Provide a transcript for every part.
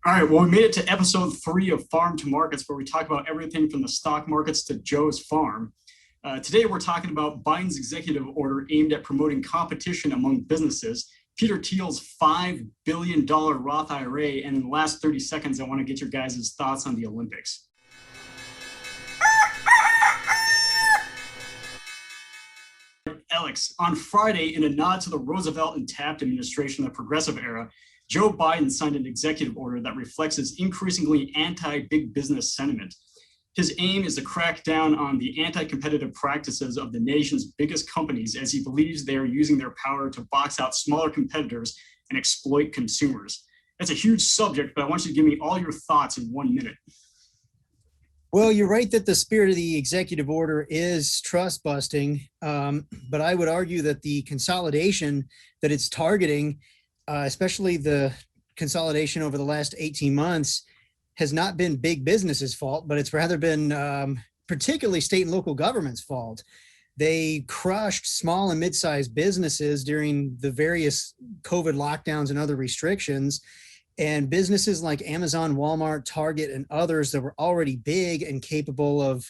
All right, well, we made it to episode 3 of Farm to Markets, where we talk about everything from the stock markets to Joe's farm. Today, we're talking about Biden's executive order aimed at promoting competition among businesses, Peter Thiel's $5 billion Roth IRA, and in the last 30 seconds, I want to get your guys' thoughts on the Olympics. Alex, on Friday, in a nod to the Roosevelt and Taft administration of the Progressive era, Joe Biden signed an executive order that reflects his increasingly anti-big business sentiment. His aim is to crack down on the anti-competitive practices of the nation's biggest companies, as he believes they are using their power to box out smaller competitors and exploit consumers. That's a huge subject, but I want you to give me all your thoughts in 1 minute. Well, you're right that the spirit of the executive order is trust busting, but I would argue that the consolidation that it's targeting, especially the consolidation over the last 18 months, has not been big businesses' fault, but it's rather been particularly state and local government's fault. They crushed small and mid-sized businesses during the various COVID lockdowns and other restrictions. And businesses like Amazon, Walmart, Target, and others that were already big and capable of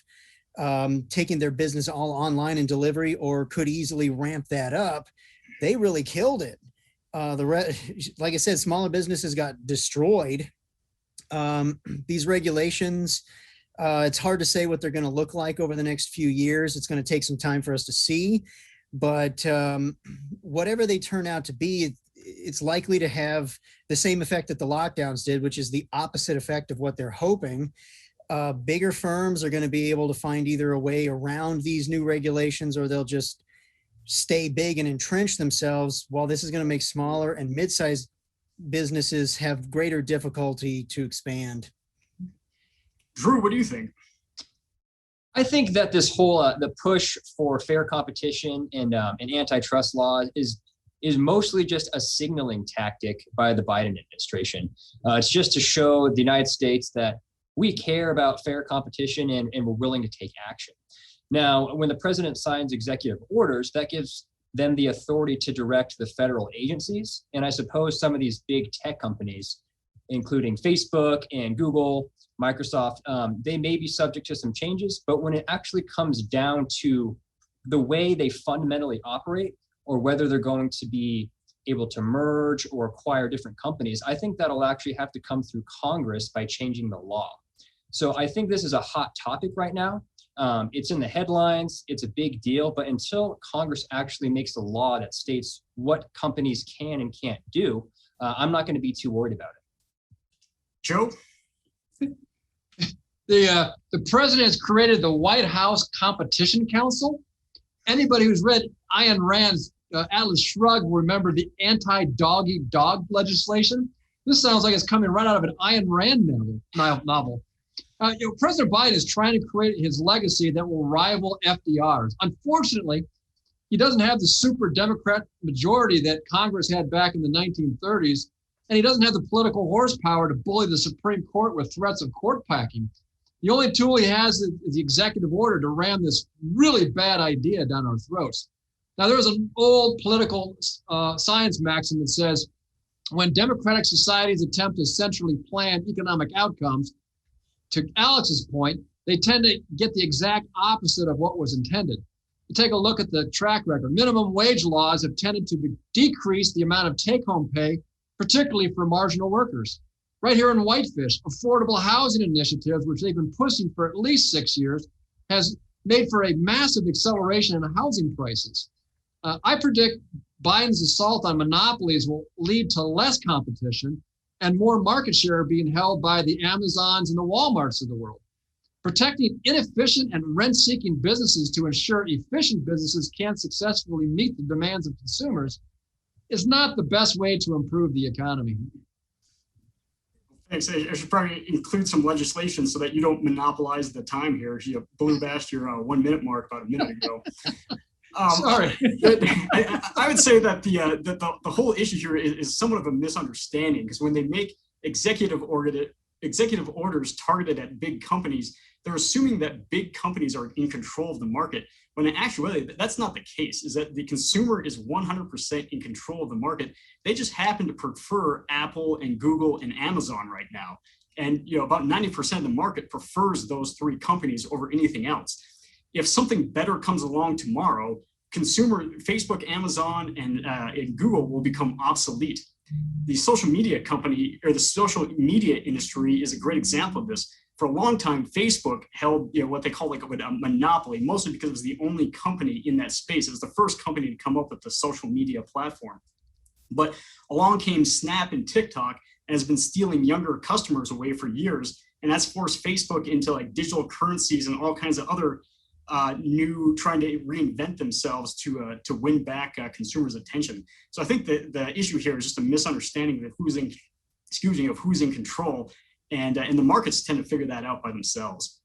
taking their business all online and delivery, or could easily ramp that up, they really killed it. Like I said, smaller businesses got destroyed. These regulations, it's hard to say what they're going to look like over the next few years. It's going to take some time for us to see, but whatever they turn out to be, it's likely to have the same effect that the lockdowns did, which is the opposite effect of what they're hoping. Bigger firms are going to be able to find either a way around these new regulations, or they'll just stay big and entrench themselves, while this is going to make smaller and mid-sized businesses have greater difficulty to expand. Drew, what do you think? I think that this whole the push for fair competition and antitrust law is mostly just a signaling tactic by the Biden administration. It's just to show the United States that we care about fair competition and we're willing to take action. Now, when the president signs executive orders, that gives them the authority to direct the federal agencies. And I suppose some of these big tech companies, including Facebook and Google, Microsoft, they may be subject to some changes, but when it actually comes down to the way they fundamentally operate, or whether they're going to be able to merge or acquire different companies, I think that'll actually have to come through Congress by changing the law. So I think this is a hot topic right now. It's in the headlines, it's a big deal, but until Congress actually makes a law that states what companies can and can't do, I'm not going to be too worried about it. Joe? The president has created the White House Competition Council. Anybody who's read Ayn Rand's Atlas Shrugged will remember the anti-dog-eat-dog legislation. This sounds like it's coming right out of an Ayn Rand novel. President Biden is trying to create his legacy that will rival FDR's. Unfortunately, he doesn't have the super Democrat majority that Congress had back in the 1930s, and he doesn't have the political horsepower to bully the Supreme Court with threats of court packing. The only tool he has is the executive order to ram this really bad idea down our throats. Now, there's an old political science maxim that says, when democratic societies attempt to centrally plan economic outcomes, to Alex's point, they tend to get the exact opposite of what was intended. You take a look at the track record. Minimum wage laws have tended to decrease the amount of take-home pay, particularly for marginal workers. Right here in Whitefish, affordable housing initiatives, which they've been pushing for at least 6 years, has made for a massive acceleration in housing prices. I predict Biden's assault on monopolies will lead to less competition and more market share being held by the Amazons and the Walmarts of the world. Protecting inefficient and rent-seeking businesses to ensure efficient businesses can successfully meet the demands of consumers is not the best way to improve the economy. Thanks. I should probably include some legislation so that you don't monopolize the time here. You blew past your 1 minute mark about a minute ago. Sorry. I would say that the whole issue here is somewhat of a misunderstanding, because when they make executive orders targeted at big companies, they're assuming that big companies are in control of the market, when in actuality, that's not the case, is that the consumer is 100% in control of the market. They just happen to prefer Apple and Google and Amazon right now. And about 90% of the market prefers those three companies over anything else. If something better comes along tomorrow, Facebook, Amazon, and Google will become obsolete. The social media company or the social media industry is a great example of this. For a long time, Facebook held what they call like a monopoly, mostly because it was the only company in that space. It was the first company to come up with the social media platform. But along came Snap and TikTok and has been stealing younger customers away for years. And that's forced Facebook into like digital currencies and all kinds of other trying to reinvent themselves to win back consumers' attention. So I think that the issue here is just a misunderstanding of who's in control, and the markets tend to figure that out by themselves.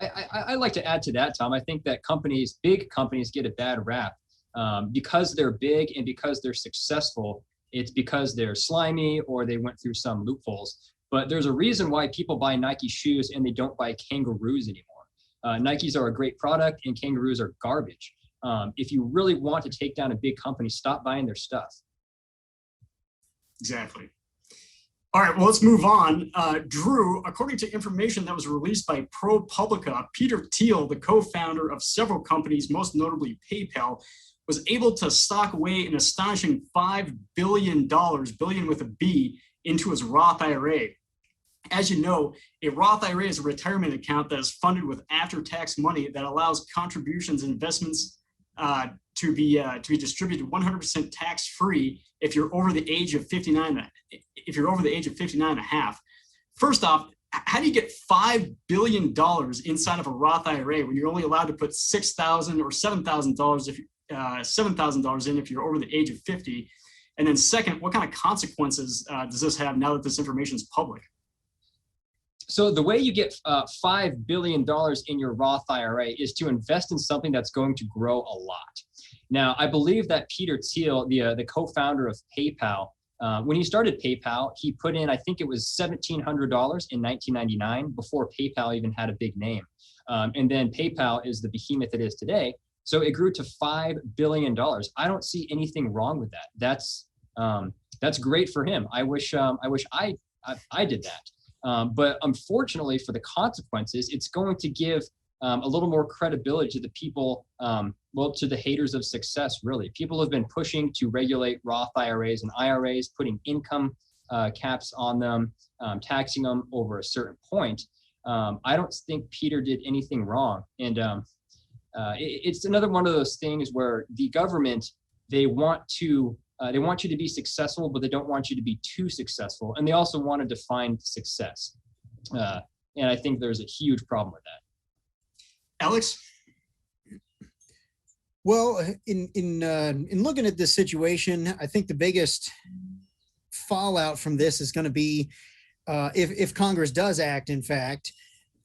I like to add to that, Tom. I think that big companies get a bad rap because they're big and because they're successful. It's because they're slimy or they went through some loopholes. But there's a reason why people buy Nike shoes and they don't buy kangaroos anymore. Nikes are a great product and kangaroos are garbage. If you really want to take down a big company, stop buying their stuff. Exactly. All right, well, let's move on. Drew, according to information that was released by ProPublica, Peter Thiel, the co-founder of several companies, most notably PayPal, was able to stock away an astonishing $5 billion, billion with a B, into his Roth IRA. As you know, a Roth IRA is a retirement account that is funded with after-tax money that allows contributions and investments to be distributed 100% tax-free if you're over the age of 59. If you're over the age of 59 and a half. First off, how do you get $5 billion inside of a Roth IRA when you're only allowed to put $6,000 or $7,000 if $7,000 in if you're over the age of 50? And then second, what kind of consequences does this have now that this information is public? So the way you get $5 billion in your Roth IRA is to invest in something that's going to grow a lot. Now, I believe that Peter Thiel, the co-founder of PayPal, when he started PayPal, he put in, I think it was $1,700 in 1999 before PayPal even had a big name. And then PayPal is the behemoth it is today. So it grew to $5 billion. I don't see anything wrong with that. That's great for him. I wish I did that. But unfortunately for the consequences, it's going to give a little more credibility to the people, to the haters of success, really. People have been pushing to regulate Roth IRAs and IRAs, putting income caps on them, taxing them over a certain point. I don't think Peter did anything wrong. And it's another one of those things where the government, they want you to be successful, but they don't want you to be too successful. And they also want to define success. And I think there's a huge problem with that. Alex? Well, in looking at this situation, I think the biggest fallout from this is going to be if Congress does act. In fact,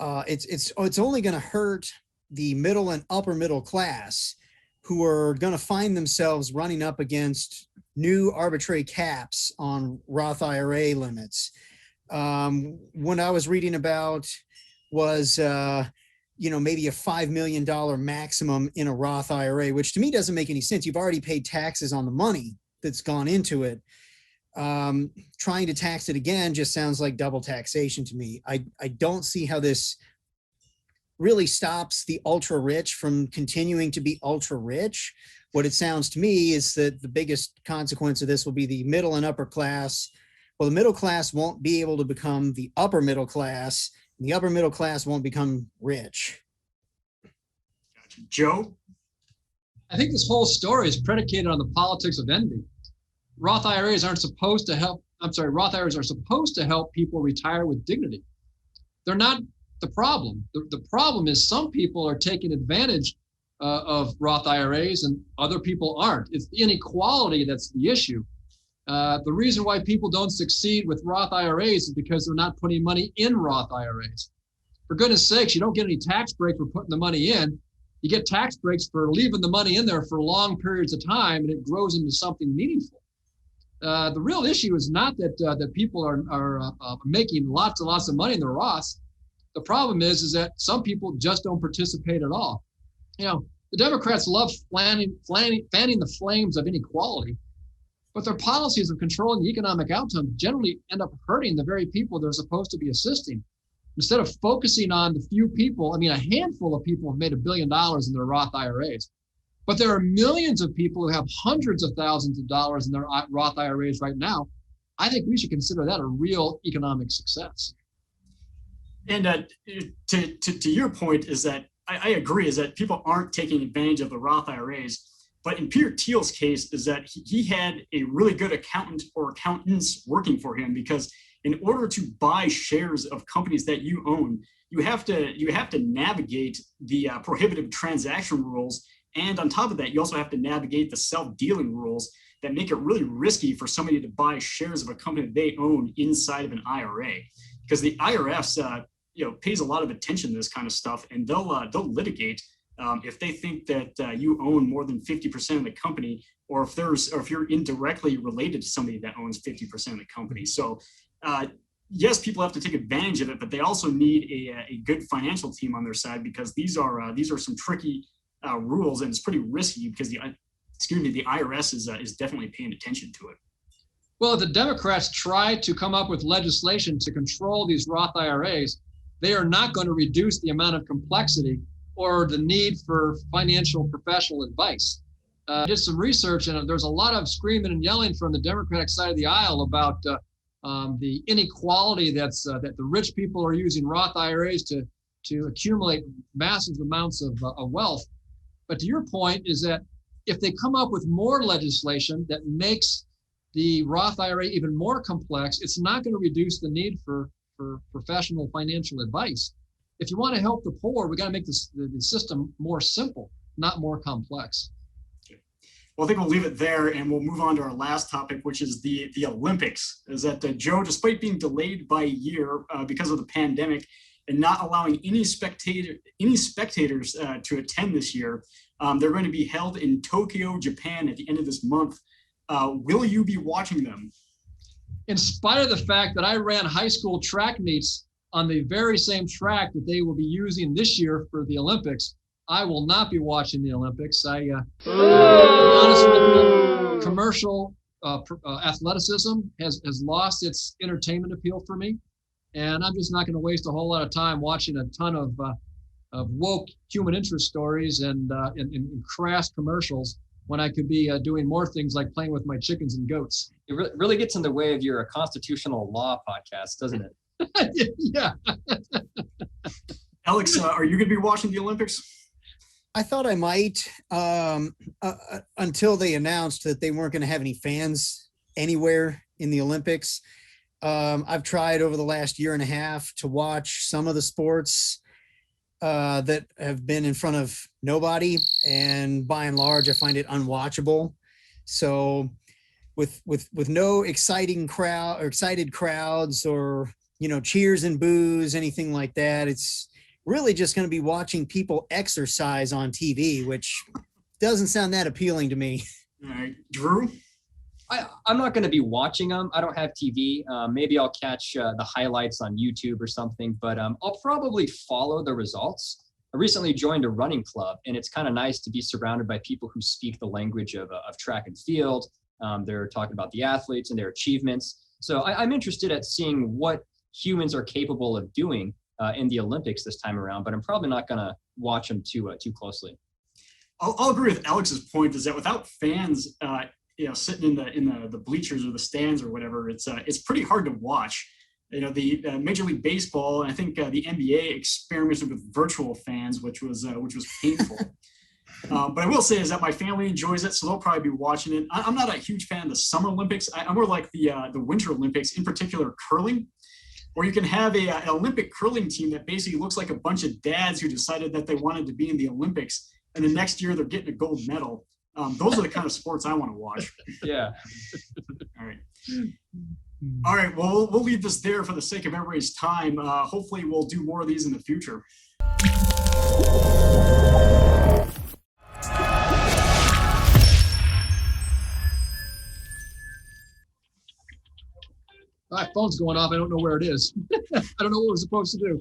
it's only going to hurt the middle and upper middle class, who are going to find themselves running up against new arbitrary caps on Roth IRA limits. What I was reading about was, maybe a $5 million maximum in a Roth IRA, which to me doesn't make any sense. You've already paid taxes on the money that's gone into it. Trying to tax it again just sounds like double taxation to me. I don't see how this really stops the ultra rich from continuing to be ultra rich. What it sounds to me is that the biggest consequence of this will be the middle and upper class. Well, the middle class won't be able to become the upper middle class, and the upper middle class won't become rich. Gotcha. Joe? I think this whole story is predicated on the politics of envy. Roth IRAs are supposed to help people retire with dignity. They're not the problem. The problem is some people are taking advantage of Roth IRAs and other people aren't. It's inequality that's the issue. The reason why people don't succeed with Roth IRAs is because they're not putting money in Roth IRAs. For goodness sakes, you don't get any tax break for putting the money in. You get tax breaks for leaving the money in there for long periods of time, and it grows into something meaningful. The real issue is not that people are making lots and lots of money in the Roths. The problem is that some people just don't participate at all. The Democrats love fanning the flames of inequality, but their policies of controlling the economic outcomes generally end up hurting the very people they're supposed to be assisting. Instead of focusing on the few people, a handful of people have made $1 billion in their Roth IRAs, but there are millions of people who have hundreds of thousands of dollars in their Roth IRAs right now. I think we should consider that a real economic success. And to your point is that I agree is that people aren't taking advantage of the Roth IRAs. But in Peter Thiel's case is that he had a really good accountant or accountants working for him, because in order to buy shares of companies that you own, you have to navigate the prohibitive transaction rules. And on top of that, you also have to navigate the self-dealing rules that make it really risky for somebody to buy shares of a company that they own inside of an IRA, because the IRS pays a lot of attention to this kind of stuff, and they'll litigate if they think that you own more than 50% of the company, or if you're indirectly related to somebody that owns 50% of the company. So yes, people have to take advantage of it, but they also need a good financial team on their side, because these are some tricky rules, and it's pretty risky because the IRS is definitely paying attention to it. Well, if the Democrats try to come up with legislation to control these Roth IRAs, they are not going to reduce the amount of complexity or the need for financial professional advice. I did some research, and there's a lot of screaming and yelling from the Democratic side of the aisle about the inequality that the rich people are using Roth IRAs to accumulate massive amounts of wealth. But to your point is that if they come up with more legislation that makes the Roth IRA even more complex, it's not going to reduce the need for professional financial advice. If you want to help the poor, we got to make the system more simple, not more complex. Well, I think we'll leave it there, and we'll move on to our last topic, which is the Olympics. Is that Joe, despite being delayed by a year because of the pandemic and not allowing any spectators to attend this year, they're going to be held in Tokyo, Japan, at the end of this month. Will you be watching them? In spite of the fact that I ran high school track meets on the very same track that they will be using this year for the Olympics, I will not be watching the Olympics. To be honest with you, commercial athleticism has lost its entertainment appeal for me, and I'm just not going to waste a whole lot of time watching a ton of woke human interest stories and crass commercials when I could be doing more things like playing with my chickens and goats. It really gets in the way of your constitutional law podcast, doesn't it? Yeah. Alex, are you going to be watching the Olympics? I thought I might until they announced that they weren't going to have any fans anywhere in the Olympics. I've tried over the last year and a half to watch some of the sports that have been in front of nobody, and by and large, I find it unwatchable. So with no excited crowds or cheers and boos, anything like that, it's really just going to be watching people exercise on TV, which doesn't sound that appealing to me. All right, Drew? I'm not going to be watching them. I don't have TV. Maybe I'll catch the highlights on YouTube or something, but I'll probably follow the results. I recently joined a running club, and it's kind of nice to be surrounded by people who speak the language of track and field. They're talking about the athletes and their achievements. So I'm interested at seeing what humans are capable of doing in the Olympics this time around, but I'm probably not going to watch them too closely. I'll agree with Alex's point, is that without fans, sitting in the bleachers or the stands or whatever, it's pretty hard to watch. The Major League Baseball, and I think the NBA experimented with virtual fans, which was painful. But I will say is that my family enjoys it, so they'll probably be watching it. I'm not a huge fan of the Summer Olympics. I'm more like the Winter Olympics, in particular curling, where you can have an Olympic curling team that basically looks like a bunch of dads who decided that they wanted to be in the Olympics, and the next year they're getting a gold medal. Those are the kind of sports I want to watch. Yeah. All right. Well, we'll leave this there for the sake of everybody's time. Hopefully we'll do more of these in the future. My phone's going off. I don't know where it is. I don't know what we're supposed to do.